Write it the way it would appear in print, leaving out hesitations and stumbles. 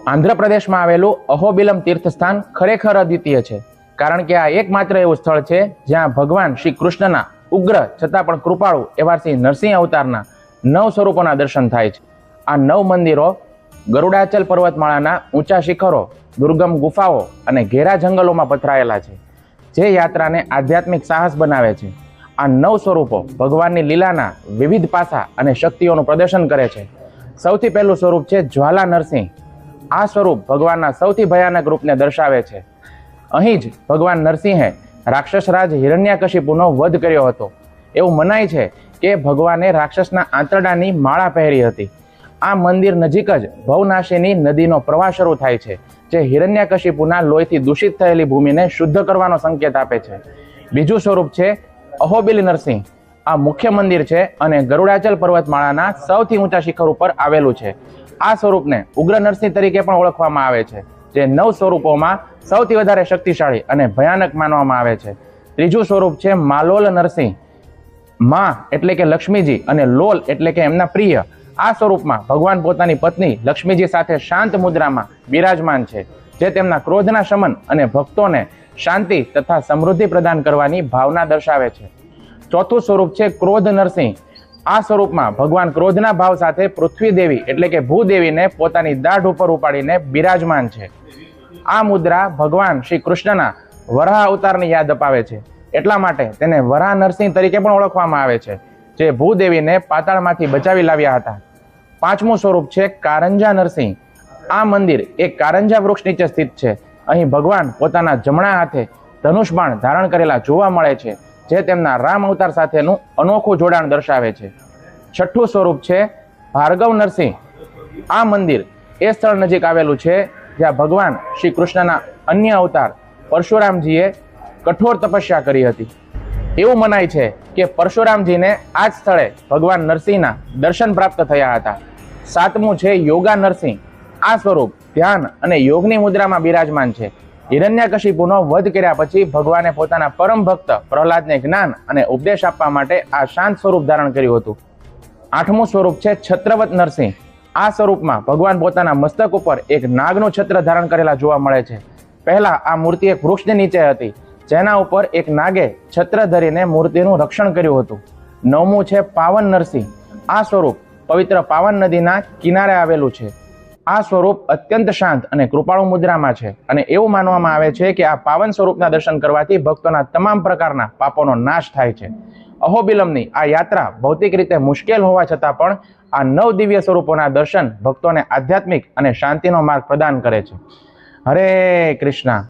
આંધ્રપ્રદેશમાં આવેલું અહોબિલમ તીર્થસ્થાન ખરેખર અદ્વિતીય છે, કારણ કે આ એકમાત્ર એવું સ્થળ છે જ્યાં ભગવાન શ્રી કૃષ્ણના ઉગ્ર છતાં પણ કૃપાળુ એવા શ્રી નરસિંહ અવતારના 9 સ્વરૂપોના દર્શન થાય છે. આ 9 મંદિરો ગરુડાચલ પર્વતમાળાના ઊંચા શિખરો, દુર્ગમ ગુફાઓ અને ઘેરા જંગલોમાં પથરાયેલા છે, જે યાત્રાને આધ્યાત્મિક સાહસ બનાવે છે. આ 9 સ્વરૂપો ભગવાનની લીલાના વિવિધ પાસા અને શક્તિઓનું પ્રદર્શન કરે છે. સૌથી પહેલું સ્વરૂપ છે જ્વાલા નરસિંહ. આ સ્વરૂપ ભગવાનના સૌથી ભયાનક રૂપને દર્શાવે છે. અહીં જ ભગવાન નરસિંહે રાક્ષસરાજ હિરણ્યકશિપુનો વધ કર્યો હતો. એવું મનાય છે કે ભગવાને રાક્ષસના આંતરડાની માળા પહેરી હતી. આ મંદિર નજીક જ ભવનાશિની નદીનો પ્રવાહ શરૂ થાય છે, જે હિરણ્યકશિપુના લોહીથી દૂષિત થયેલી ભૂમિને શુદ્ધ કરવાનો સંકેત આપે છે. બીજું સ્વરૂપ છે અહોબિલ નરસિંહ. આ મુખ્ય મંદિર છે અને ગરુડાચલ પર્વતમાળાના સૌથી ઊંચા શિખર ઉપર આવેલું છે. આ સ્વરૂપને ઉગ્ર નરસિંહ તરીકે પણ ઓળખવામાં આવે છે, જે 9 સ્વરૂપોમાં સૌથી વધારે શક્તિશાળી અને ભયાનક માનવામાં આવે છે. ત્રીજું સ્વરૂપ છે માલોલ નરસિંહ. મા એટલે કે લક્ષ્મીજી અને લોલ એટલે કે એમના પ્રિય. આ સ્વરૂપમાં ભગવાન પોતાની પત્ની લક્ષ્મીજી સાથે શાંત મુદ્રામાં બિરાજમાન છે, જે તેમના ક્રોધના શમન અને ભક્તોને શાંતિ તથા સમૃદ્ધિ પ્રદાન કરવાની ભાવના દર્શાવે છે. ચોથું સ્વરૂપ છે ક્રોધ નરસિંહ. આ સ્વરૂપમાં ભગવાન ક્રોધના ભાવ સાથે પૃથ્વી દેવી એટલે કે ભૂદેવીને પોતાની દાઢ ઉપર ઉપાડીને બિરાજમાન છે. આ મુદ્રા ભગવાન શ્રી કૃષ્ણના વરાહ અવતારની યાદ અપાવે છે, એટલા માટે તેને વરાહ નરસિંહ તરીકે પણ ઓળખવામાં આવે છે, જે ભૂદેવીને પાતાળમાંથી બચાવી લાવ્યા હતા. પાંચમું સ્વરૂપ છે કારંજા નરસિંહ. આ મંદિર એક કારંજા વૃક્ષ નીચે સ્થિત છે. અહીં ભગવાન પોતાના જમણા હાથે ધનુષ બાણ ધારણ કરેલા જોવા મળે છે, જે તેમના રામ અવતાર સાથેનું અનોખું જોડાણ દર્શાવે છે. છઠ્ઠું સ્વરૂપ છે ભાર્ગવ નરસિંહ. આ મંદિર એ સ્થળ નજીક આવેલું છે જ્યાં ભગવાન શ્રી કૃષ્ણના અન્ય અવતાર પરશુરામજીએ કઠોર તપસ્યા કરી હતી. એવું મનાય છે કે પરશુરામજીને આ જ સ્થળે ભગવાન નરસિંહના દર્શન પ્રાપ્ત થયા હતા. સાતમું છે યોગા નરસિંહ. આ સ્વરૂપ ધ્યાન અને યોગની મુદ્રામાં બિરાજમાન છે. હિરણ્યકશિપુનો વધ કર્યા પછી ભગવાને પોતાના પરમ ભક્ત પ્રહલાદને જ્ઞાન અને ઉપદેશ આપવા માટે આ શાંત સ્વરૂપ ધારણ કર્યું હતું. આઠમું સ્વરૂપ છે છત્રવત નરસિંહ. આ સ્વરૂપમાં ભગવાન પોતાના મસ્તક ઉપર એક નાગનું છત્ર ધારણ કરેલા જોવા મળે છે. પહેલા આ મૂર્તિ એક વૃક્ષની નીચે હતી, જેના ઉપર એક નાગે છત્ર ધરીને મૂર્તિનું રક્ષણ કર્યું હતું. નવમું છે પાવન નરસિંહ. આ સ્વરૂપ પવિત્ર પાવન નદીના કિનારે આવેલું છે. આ સ્વરૂપ અત્યંત શાંત અને કૃપાળુ મુદ્રામાં છે, અને એવું માનવામાં આવે છે કે આ પાવન સ્વરૂપના દર્શન કરવાથી ભક્તોના તમામ પ્રકારના પાપોનો નાશ થાય છે. અહોબિલમની આ યાત્રા ભૌતિક રીતે મુશ્કેલ હોવા છતાં પણ આ 9 દિવ્ય સ્વરૂપોના દર્શન ભક્તોને આધ્યાત્મિક અને શાંતિનો માર્ગ પ્રદાન કરે છે. હરે કૃષ્ણ.